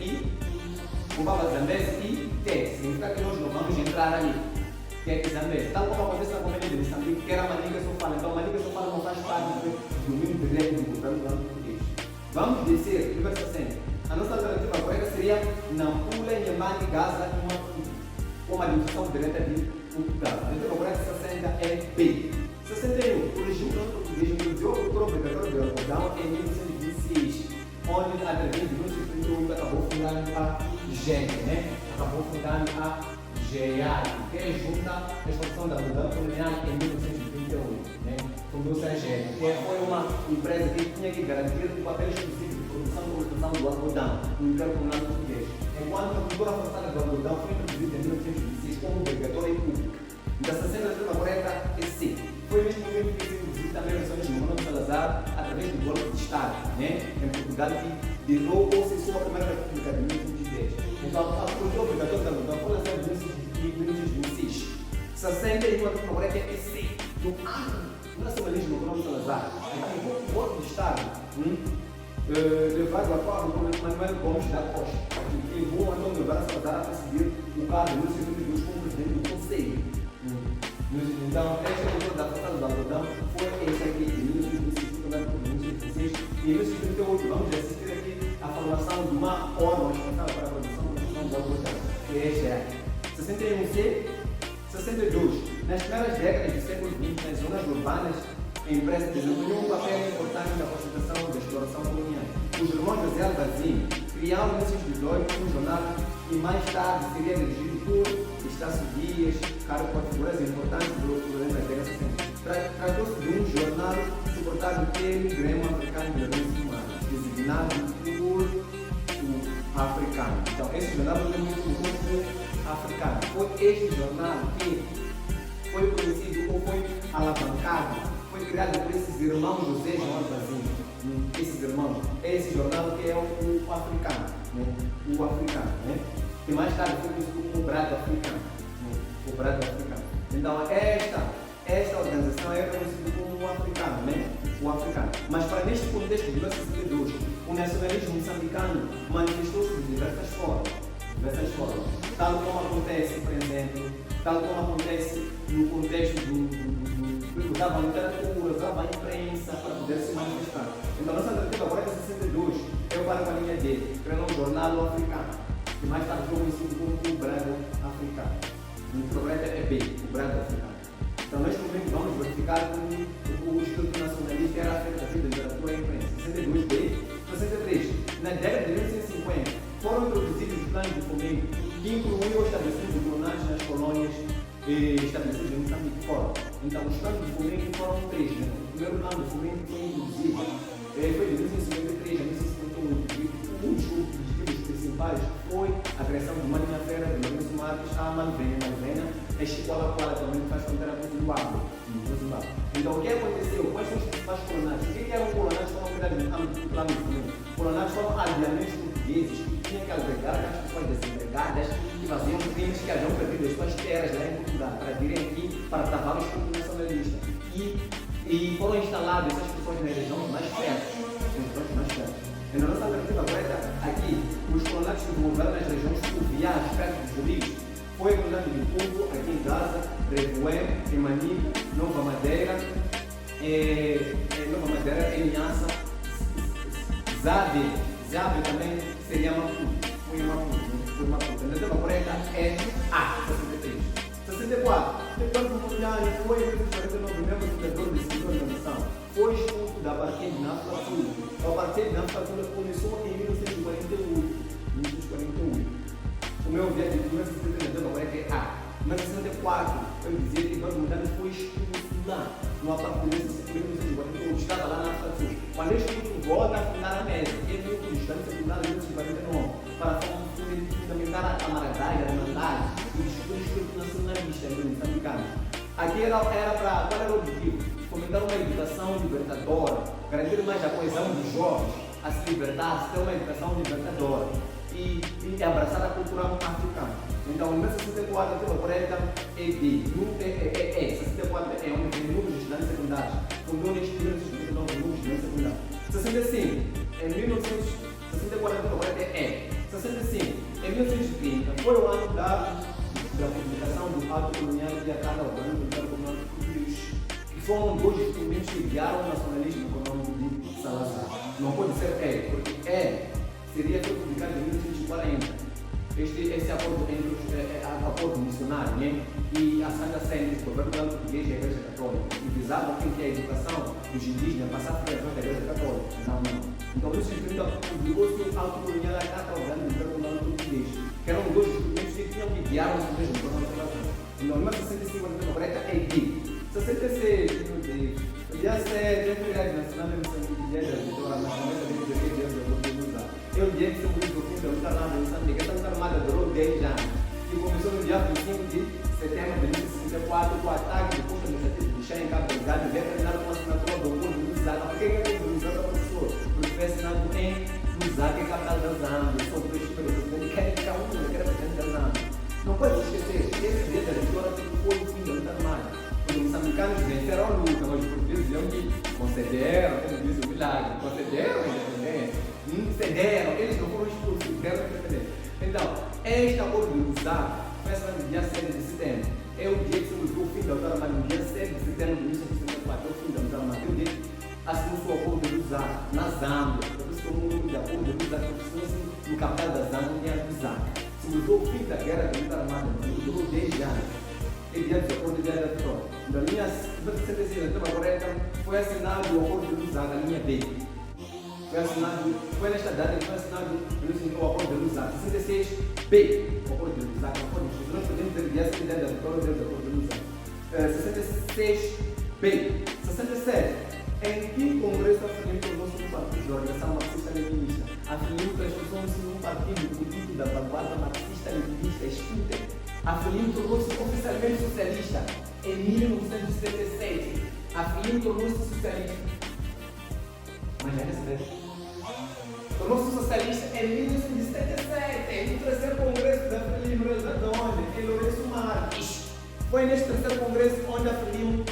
e Tete. Significa que nós não vamos entrar ali, Tete e Zambeze. Tal como acontece na companhia de Moçambique, que era Manica e Sofala. Então, Manica e Sofala não faz parte do domínio direto do governo português. Vamos descer, verso 60. A nossa alternativa correta seria Nampula, Nhambane, Gaza e Maputo, com a administração direta de Portugal. A alternativa correta 60 é B. 61. O regime português introduziu o cultura obrigatório de algodão em 1926, onde através de 1931 acabou fundando a GEG, acabou fundando a GEAI, que é junta à exportação da algodão colonial em 1938, fundou-se a GEG, que foi uma empresa que tinha que garantir o papel exclusivo de produção e comercialização do algodão no Império Colonial Português, enquanto a cultura forçada do algodão foi introduzida em 1926 como obrigatória e pública. Da 60 correta é C. Foi neste momento que se introduziu também as ações de Manuel Salazar através do golpe de Estado, em Portugal, que derrou ou cessou a Primeira República de 1910. Então, a cultura obrigatória da luta foi lançada em 1926. 60 e quando o que é esse do ano do nacionalismo econômico Salazar, aqui o voto de Estado, levado a cabo por Manuel Gomes da Costa, que levou Antônio Guevara Salazar a presidir o cargo no segundo como presidente do Conselho. Então, esta cultura da Fortaleza do Algodão foi esta aqui, de 1916 e em 1938 vamos assistir aqui a formação de uma órgão responsável para a produção do algodão, que é esta aqui. 61C, 62. Nas primeiras décadas do século XX, nas zonas urbanas, a imprensa desempenhou um papel importante na concentração da exploração colonial. Os irmãos José Alvazinho criaram em 1918 um jornal que mais tarde seria dirigido por Estácio Dias, cargo com figuras importantes do da década 60. Tratou-se de um jornal suportado pelo Grêmio Africano de Direitos Humanos, designado por o africano. Então, esse jornal foi muito africano. Foi este jornal que foi conhecido ou foi alavancado, foi criado por esses irmãos José João Alvazinho. Esses irmãos, esse jornal que é o africano, né? O africano, né? Que mais tarde foi conhecido como o Brado Africano, né? O Brado Africano. Então, esta organização é conhecida como o africano, né? O africano. Mas para neste contexto de 1962, o nacionalismo moçambicano manifestou-se de diversas formas. Tal como acontece, por exemplo, tal como acontece no contexto do usava a literatura, usava a imprensa para poder se manifestar. Então, nossa alternativa agora é 62, eu paro com a linha D, criando um jornal africano, que mais tarde foi conhecido como o Brado Africano. O programa é B, o Brado Africano. Então, neste momento, vamos verificar como o Instituto Nacionalista era afetativo da literatura e imprensa. 62B, 63. Na década de 1950, foram introduzidos os planos de fomento que incluíam o estabelecimento de colonatos nas colônias estabelecidas em Moçambique fora. Então, os planos de fomento foram três. Né? O primeiro plano de fomento foi introduzido, foi de 1953 a 1958. Um dos objetivos principais foi a criação de uma linha férrea de Lourenço Marques a Malvena. Malvena é escola qual também faz fronteira com o Zimbábue. Então, o que aconteceu? Quais são os principais colonatos? O que eram colonatos que foram criados no âmbito do plano de fomento? Colonatos foram aldeamentos portugueses que tinham que albergar as pessoas desempregadas que faziam crimes que haviam perdido as suas terras lá em Portugal para virem aqui para travar o Instituto Nacionalista. E foram instaladas essas pessoas nas regiões mais perto. E na nossa alternativa correta, aqui, os colonatos que desenvolveram nas regiões fluviais perto dos rios foi o colunado de Congo, aqui em Gaza, Revoé, em Manico, Nova Madeira, em Nhassa, Zabe também seria Maputo. Foi Maputo. A alternativa correta é A, 63. 64. Depois do Mundial, foi em 1949 membro fundador dessa organização. Foi expulso da Parquet de Náfrica Sul. A Parquet de Náfrica Sul começou em 1948. O meu objetivo de 1963 agora é A. Mas em 64, eu dizia que Eduardo Mondlane foi expulso lá, no apartamento de 1948, estava lá na África Sul. Quando este grupo volta a fundar a mesa, ele veio com o Estado Secundário de 1949 para fundamentar a camaradagem, a irmandade e o Instituto Nacionalista moçambicano. Aqui era para, qual era o objetivo? Fomentar uma educação libertadora, garantir mais a coesão dos jovens, a se libertar, a ter uma educação libertadora e abraçar a cultura africana. Então, no 64, a tua correta é D. 64 é onde vem números de estudantes secundários. Fundou neste ano de 59 números de estudantes secundários. 65, em 1964, a tua correta é E. 65, em 1930, foi o ano da publicação do Ato Colonial e a Carta Orgânica do Colonial Português, que foram dois instrumentos que guiaram o nacionalismo econômico de Salazar. Não pode ser E, porque E seria publicado em 1940. Esse acordo entre acordo missionário, né? E a Santa Sé, o governo português e a Igreja Católica, e visavam que a educação dos indígenas passasse para a Igreja Católica. Não. Então, por isso, publicou-se o Ato Colonial e a Carta Orgânica do Governo Português, que eram dois instrumentos que tinham que guiar o nacionalismo econômico. Então, em 1965, a correta é D. 66, dia 7, feriado nacional de Moçambique, dia da vitória nacional de eu diria que são muito profundos da luta armada em Moçambique. Essa luta armada durou 10 anos e começou no dia 25 de setembro de 1964 com o ataque do posto administrativo de Chá em Cabo Delgado e veio terminar com a assinatura do acordo de Lusaka. Por que é o acordo de Lusaka, professor? Porque foi assinado em Lusaka, que africanos venceram a luta, mas os portugueses diziam que concederam, como diz o milagre, concederam a independência, cederam, eles não foram expulsos, deram a independência. Então, esta ordem de Lusaka começa no dia 7 de setembro. É o dia que se buscou o fim da luta armada, no dia 7 de setembro de 1964, é o fim da luta armada. É o dia que assinou o acordo de Lusaka, na Zâmbia. Por isso que o mundo de acordo de Lusaka, porque no capital da Zâmbia é Lusaka. Se mudou o fim da guerra da luta armada, mudou 10 anos. É dia de acordo de guerra da vitória. Da linha 66, então agora foi assinado o acordo de Lusaka, a linha B. Foi nesta data que foi assinado o acordo de Lusaka. 66B, o acordo de Lusaka. Nós podemos ter dia 7 da vitória do acordo de Lusaka. 66B. 67. Em que Congresso afiliou tornou-se um partido de organização marxista-leninista? Afiliou transformou-se num partido político da vanguarda marxista-leninista. Escutem. Afiliou tornou-se oficialmente socialista em 1977. Afiliou tornou-se socialista. Mas já recebeu. Tornou-se socialista em 1977, no terceiro congresso da Frelimo, em Lourenço Marques. Foi neste terceiro congresso onde a Frelimo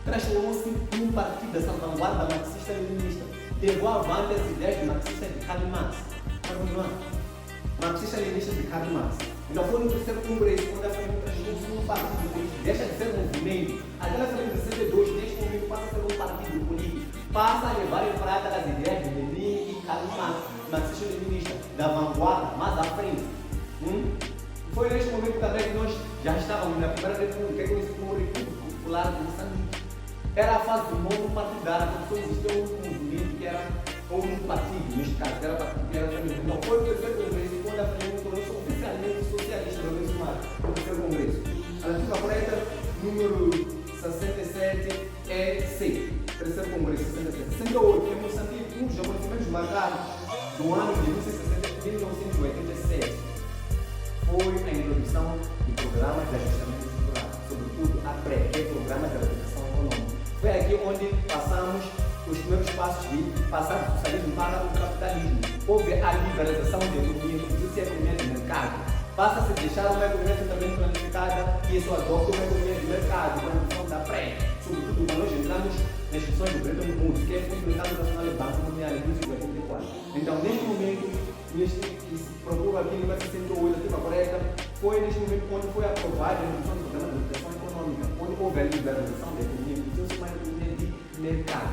transformou-se num partido dessa vanguarda marxista-leninista. Levou avante as ideias marxistas de Karl Marx. Marxista-leninista de Karl Marx. Então foi no terceiro congresso onde a Frelimo transformou-se num partido político. Deixa de ser um movimento. Aquela Frelimo de 62, neste momento, passa a ser um partido político. Passa a levar em prática as ideias de Lenin e Karl Marx, marxista-leninista, da vanguarda, mais à frente. Foi neste momento também que nós já estávamos na primeira república, que é conhecido como República Popular de Moçambique. Era a fase do novo partidário, porque só existia um movimento que era um partido, neste caso, que era o partido que era feminino. Então foi o terceiro congresso quando a Frelimo tornou-se oficialmente socialista do Lourenço Marques, o terceiro congresso. A antiga coleta número 67 é C. Terceiro congresso, 67. 68, em Moçambique, um dos acontecimentos marcados do ano de 1987 foi a introdução de programas de ajustamento estrutural, sobretudo a PRE, que é o Programa de Recuperação Econômica. Foi aqui onde passamos os primeiros passos de passar do socialismo para o capitalismo. Houve a liberalização da economia, introduziu-se a economia de mercado. Passa-se a deixar uma economia totalmente planificada e isso adopta uma economia de mercado, com a introdução da PRE. Sobretudo quando nós entramos nas instituições do Bretton Woods, que é o Mercado Nacional e Banco Mundial em 1984. Então, neste momento, que se procura aqui no 1968, a ativa correta, foi neste momento onde foi aprovada a introdução do Programa de Recuperação Econômica, onde houve a liberalização da economia, introduziu-se uma economia de mercado.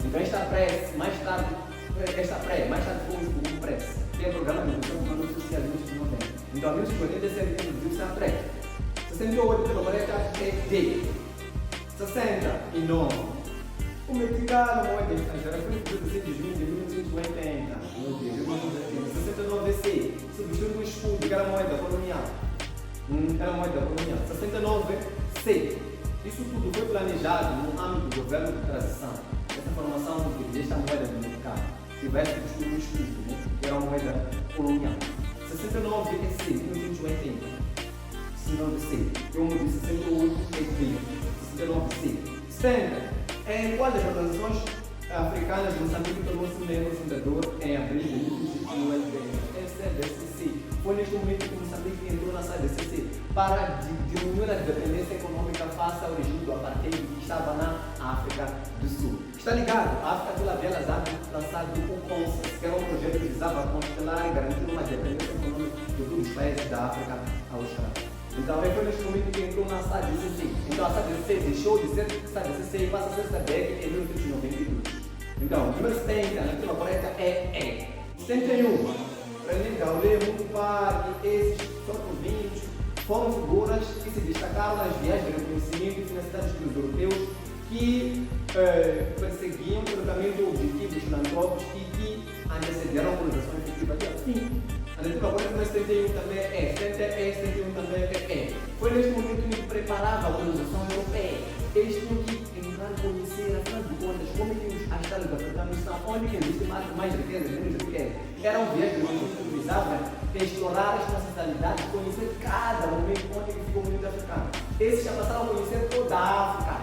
Então, esta PRE, mais tarde foi o PRES, que é o Programa de Recuperação Econômica Social de 1990. Então, em 1987, introduziu-se a PRE. 68, a ativa correta é D. 69. O mexicano, moeda estrangeira, foi introduzido em junho de 1980. 69C, substituiu o escudo, que era moeda colonial. 69C. Isso tudo foi planejado no âmbito do governo de transição. Essa formação desta moeda do mercado tivesse substituído o escudo, que era uma moeda colonial. 69C, 1980. 69C. Eu disse 68 69C. 70. Em qual das organizações africanas de Moçambique tornou-se membro fundador em abril de 2018? SDCC. Foi neste momento que Moçambique entrou na SDCC para diminuir a dependência econômica face ao regime do apartheid que estava na África do Sul. Está ligado? A África pela Belas Artes lançado o CONSAS, que era um projeto que visava constelar e garantir uma dependência econômica de todos os países da África Austral. Então, foi neste momento que entrou na SADCC. Então, a SADCC deixou de ser SADCC e passa a ser SADC em 1992. Então, o número 70, a letra correta é E. 71. René Gaulé, Mutupar e esses provinhos foram figuras que se destacaram nas viagens de reconhecimento e financiadas pelos europeus que perseguiam pelo caminho de objetivos filantrópicos e que antecederam a colonização efetiva. Sim. A leitura agora do 71 também é 71 também é. Foi neste momento que preparava a colonização europeia. Eles tinham que tentar conhecer, afinal de contas, como que os estados africanos estão, onde que existe mais riqueza, menos riqueza. Era um viagem que visava explorar as nacionalidades, conhecer cada momento onde ficou o mundo africano. Esses já passaram a conhecer toda a África,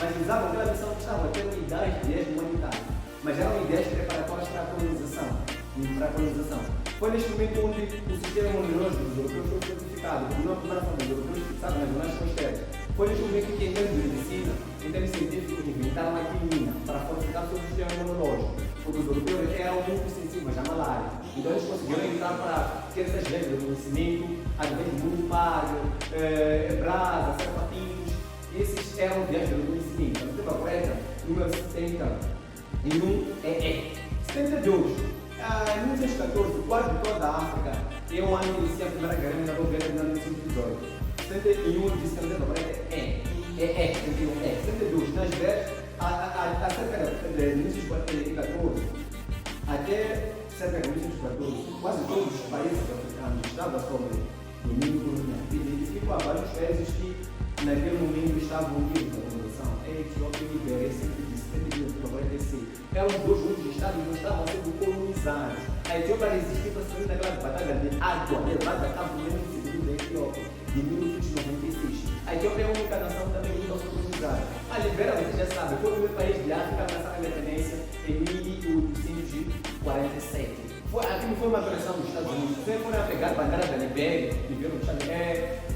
mas visavam aquela missão que estava a ter ideias humanitárias, mas eram ideias preparatórias para a colonização. Foi neste momento onde o sistema imunológico dos europeus foi certificado, por uma primeira forma dos europeus fixados nas zonas costeiras. Foi neste momento que, em termos de medicina, em termos científicos, inventaram a quinina para fortificar o seu sistema imunológico, porque os europeus eram muito sensíveis à malária. Então eles conseguiram entrar para certas leis do conhecimento, através de Munipário, Brasa, Serpatinhos. Esses eram viagens do conhecimento. A tema correta, número 71 é 72. Em 1914, quase toda a África, é o ano que inicia a Primeira Guerra Mundial em 1918. 71 disse que a tema correta é 72. Nas guerras, há cerca de 1914 até cerca de 1914, quase todos os países africanos estavam sob domínio colonial. Identificou há vários países que naquele momento estavam unidos à população. A Etiópia e a Libéria, sempre de 72 para 46. Eram os dois únicos estados que não estavam sendo colonizados. A Etiópia resistiu para sair daquela batalha de Adwa, levada a cabo no mesmo segundo da Etiópia, de 1896. A Etiópia é a única nação também que não foi colonizada. A Libéria, você já sabe, foi o primeiro país de África a alcançar a independência em 1847. Aquilo foi uma pressão dos Estados Unidos. Se você for pegar a bandeira da Libéria e ver o Chile,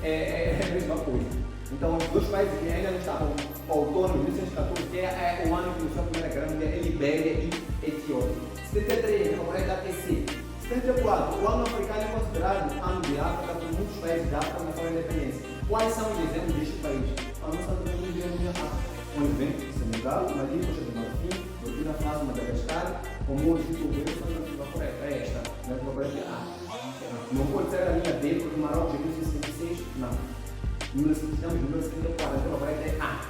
é a mesma coisa. Então, os dois países que ainda não estavam autônomos, 1914, que é o ano que iniciou a Primeira Guerra Mundial, é Libéria e Etiópia. 73, a Coreia da PC. 74, o ano africano é considerado ano de África por muitos países da África na sua independência. Quais são os exemplos deste país? A nossa República Unida África, onde vem Senegal, Mali, Costa do Marfim, Burkina Faso, Madagascar, como hoje o governo são a correta. É esta, não é a correta é A. Não pode ser a linha B, porque o Marrocos em 1966, não. Estamos em 1974, então a correta é A.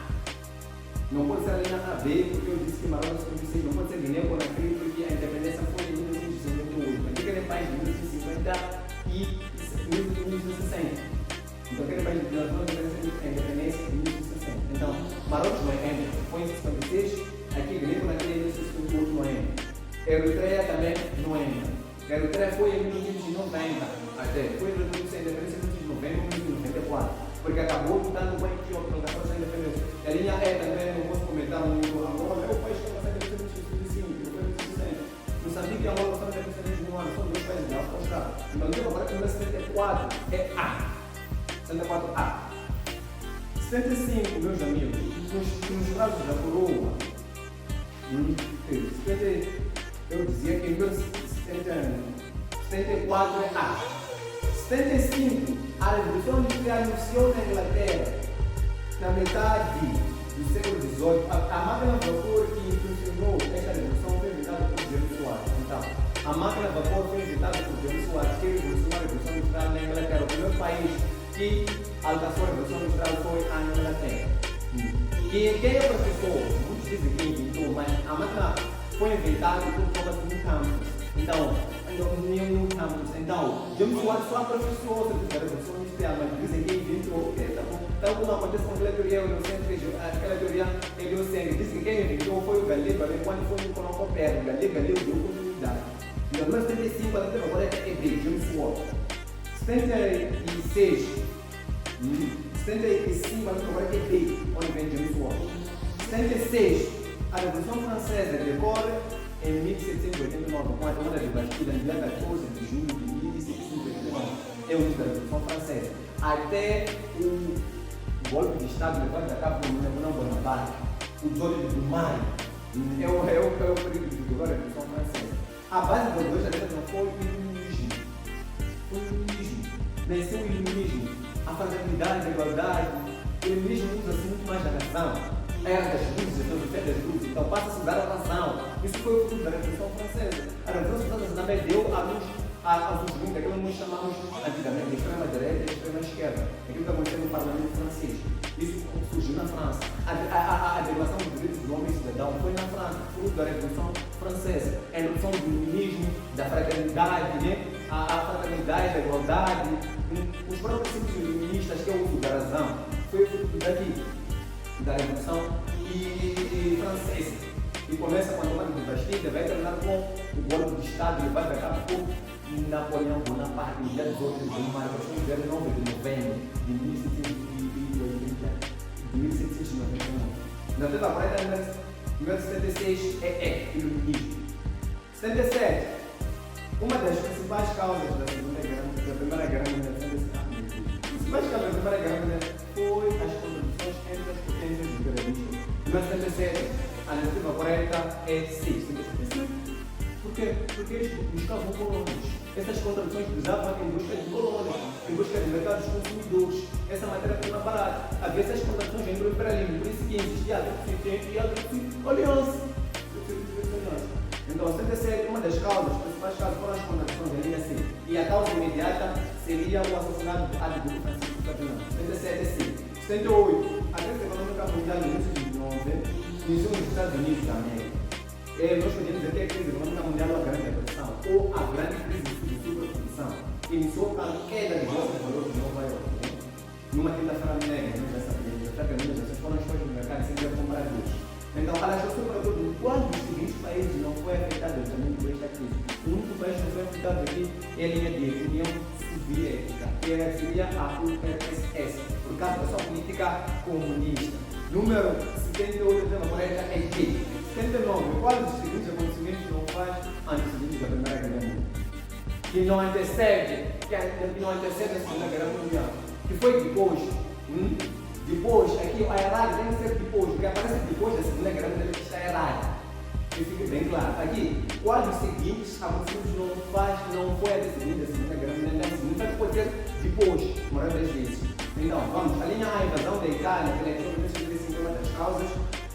Não pode ser a linha AB, porque eu disse que Marrocos em 1956, não pode ser Guiné Conakry, porque a independência foi em 1958. Aqui aquele país de 1950 e 1960. Então aquele país de a independência em 1960. Então, Marrocos não é foi em 1956, aqui Guiné Conakry em 1958 não é. Eritreia também não é. Eritreia foi em 1990, até foi em 1990 e 1994. Porque acabou lutando com a Etiópia, não acabou sendo independência. A linha E também, não posso comentar muito. Angola é o país que está sendo independência em 1965. Moçambique e Angola são independentes no ano, são dois países de África Austral. Então, agora que 74 é A. 74A. 75, meus amigos, nos braços da coroa. Eu dizia que em 74 é A. 75, a Revolução Industrial iniciou na Inglaterra, na metade do século XVIII. A máquina a vapor que impulsionou esta revolução foi inventada por James Watt. Então, a máquina a vapor foi inventada por James Watt, que revolucionou a Revolução Industrial na Inglaterra. O primeiro país que alcançou a Revolução Industrial foi a Inglaterra. E quem é o professor? Muitos dizem que inventou, mas a máquina foi inventada por Thomas Campus. Então, James Watt só aperfeiçoou a Revolução Industrial, mas dizem que inventou, tal como acontece com aquela teoria heliocêntrica, aquela teoria heliocêntrica, dizem que quem inventou foi o Galileu, quando foi o Copérnico, Galileu deu continuidade. Então, no 75, a letra correta é B, James Watt. 76, 75, a letra correta é B, onde vem James Watt. 76, a Revolução Francesa decorre em 1789, com a tomada de Bastilha, no dia 14 de julho de 1789, é o início da Revolução Francesa. Até o golpe de Estado levado a cabo por Napoleão Bonaparte, o 18 de maio, é o período de vigor da Revolução Francesa. A base das duas não foi o iluminismo. Foi o iluminismo. Venceu o iluminismo. A fraternidade, a igualdade. O iluminismo usa-se muito mais da razão. Era das luzes, a filosofia das luzes, então passa-se a dar a razão. Isso foi o fruto da Revolução Francesa. A Revolução Francesa também deu à luz ao surgimento daquilo que nós chamamos antigamente de extrema direita e de extrema esquerda. Aquilo que aconteceu no Parlamento francês. Isso surgiu na França. A declaração dos direitos do homem e cidadão foi na França, fruto da Revolução Francesa. A introdução do iluminismo, da fraternidade, né? A fraternidade, da igualdade, os próprios princípios iluministas, que é o uso da razão, foi fruto daqui, da Revolução Francesa. E começa com a tomada de Bastilha, vai terminar com o golpe de Estado levado a cabo por Napoleão Bonaparte, no dia 18 de maio, dia 9 de novembro de 1791. Na tela correta, número 76 é iluminismo. 77. Uma das principais causas da Primeira Guerra Mundial, as principais causas da Primeira Guerra Mundial foi as contradições entre as potências imperialistas Número 77, a alternativa correta é C. Por quê? Porque eles buscavam colônias. Essas contradições usavam em busca de colônias, em busca de mercados consumidores. Essa matéria-prima barata. Havia essas contradições entre o imperialismo, por isso que existia a tríplice e a tríplice aliança. Então, 77, uma das causas, principais causas foram as contradições da linha C. E a causa imediata seria o assassinato do Adilberto Francisco Ferdinand. 77 é C. 78, a crise econômica mundial no início de 19 iniciou nos Estados Unidos da América. Nós podemos dizer que a crise econômica mundial é a grande depressão, ou a grande crise de superprodução. Iniciou com a queda de bolsa de valores de Nova York. Numa quinta-feira negra, nós já sabíamos, até que as foram as coisas do mercado sem ter compradores. Então, a relação para todo qual dos seguintes países não foi afetado também por esta crise? O único país que não foi afetado aqui é a linha de União Soviética, que seria a URSS, por causa da sua política comunista. Número 78 da correta é D. 79. Qual dos seguintes acontecimentos não faz antecedentes da Primeira Guerra Mundial? Que não antecede a Segunda Guerra Mundial. Que foi depois. Depois, aqui a hierarquia tem que ser depois, o que aparece depois da Segunda Guerra Mundial está errado. Que fique bem claro. Aqui, qual dos seguintes acontecimentos não foi antecedente da Segunda Guerra Mundial? Não pode ser depois, moral das vezes. Então, vamos, a linha A, a invasão da Itália, que é uma das causas.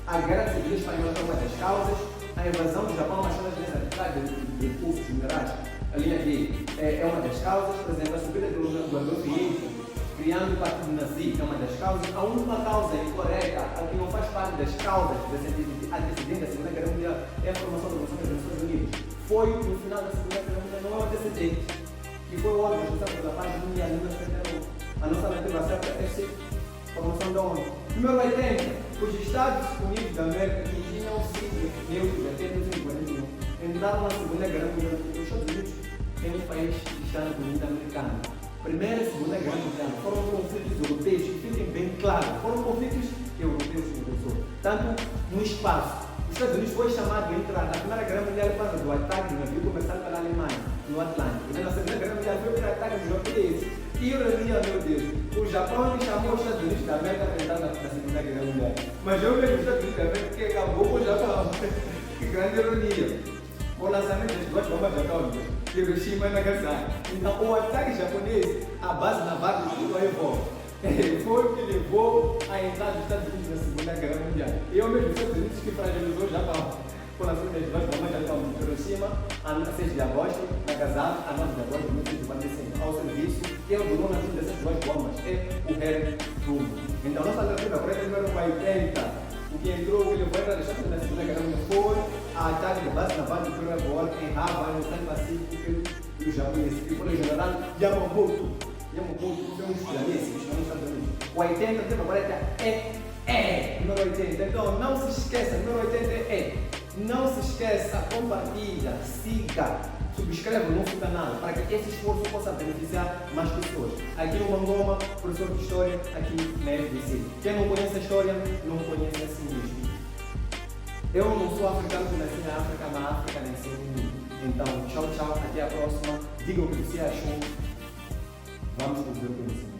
A Guerra Civil Espanhola é uma das causas. A invasão do Japão, mas todas nessa atividade de recursos minerais. A linha B é uma das causas. Por exemplo, a subida do Adolf Hitler, criando o partido nazi, é uma das causas. A única causa incorreta, a que não faz parte das causas antecedentes da Segunda Guerra Mundial, é a formação das Nações Unidas. Foi no final da Segunda Guerra Mundial, não é o antecedente, que foi o órgão responsável pela paz mundial em 1971. A nossa alternativa certa é essa formação da ONU. Número 80. Os Estados Unidos da América, que tinham sido neutros até 1941, entraram na Segunda Guerra Mundial. Os Estados Unidos é um país que está na comunidade americana. Primeira e Segunda Guerra Mundial foram conflitos europeus, que fiquem bem claros, foram conflitos europeus que começou, tanto no espaço. Os Estados Unidos foi chamado a entrar na Primeira Guerra Mundial por causa do ataque do navio comercial pela Alemanha, no Atlântico. E na Segunda Guerra Mundial foi por ataque dos japoneses. Que ironia, meu Deus! O Japão que chamou os Estados Unidos da América para entrar na Segunda Guerra Mundial. Mas eu vejo os Estados Unidos da América que acabou com o Japão. Que grande ironia! O lançamento das duas bombas atômicas, Hiroshima e Nagasaki. Então, o ataque japonês, a base naval do Pearl Harbor, foi o que levou à entrada dos Estados Unidos na Segunda Guerra Mundial. E eu mesmo, os Estados Unidos que fragilizou o Japão. Com o lançamento das duas bombas atômicas, Hiroshima, a 6 de agosto, Nagasaki, a 9 de agosto de 1945. Ao serviço, quem donou na vida dessas duas bombas é o Harry Truman. Então, nossa alternativa correta número 80. O que entrou, o que levou a entrar na Segunda Guerra Mundial foi a ataque da base naval do Pearl Harbor em Hava, no Oceano Pacífico, e os japoneses, que foi o general Yamamoto. Yamamoto foi um dos japoneses que chamou os Estados Unidos. O 80, o tema correto é número 80. Então, não se esqueça, número 80 é não se esqueça, compartilha, siga, subscreva o nosso canal para que esse esforço possa beneficiar mais pessoas. Aqui no Mangoma, professor de História, aqui na FBC. Quem não conhece a história, não conhece a si mesmo. Eu não sou africano que nasci na África, mas a África nasceu em mim. Então, tchau, tchau, até a próxima. Diga o que você achou. Vamos produzir conhecimento.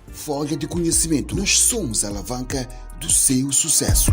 Folha de conhecimento. Nós somos a alavanca do seu sucesso.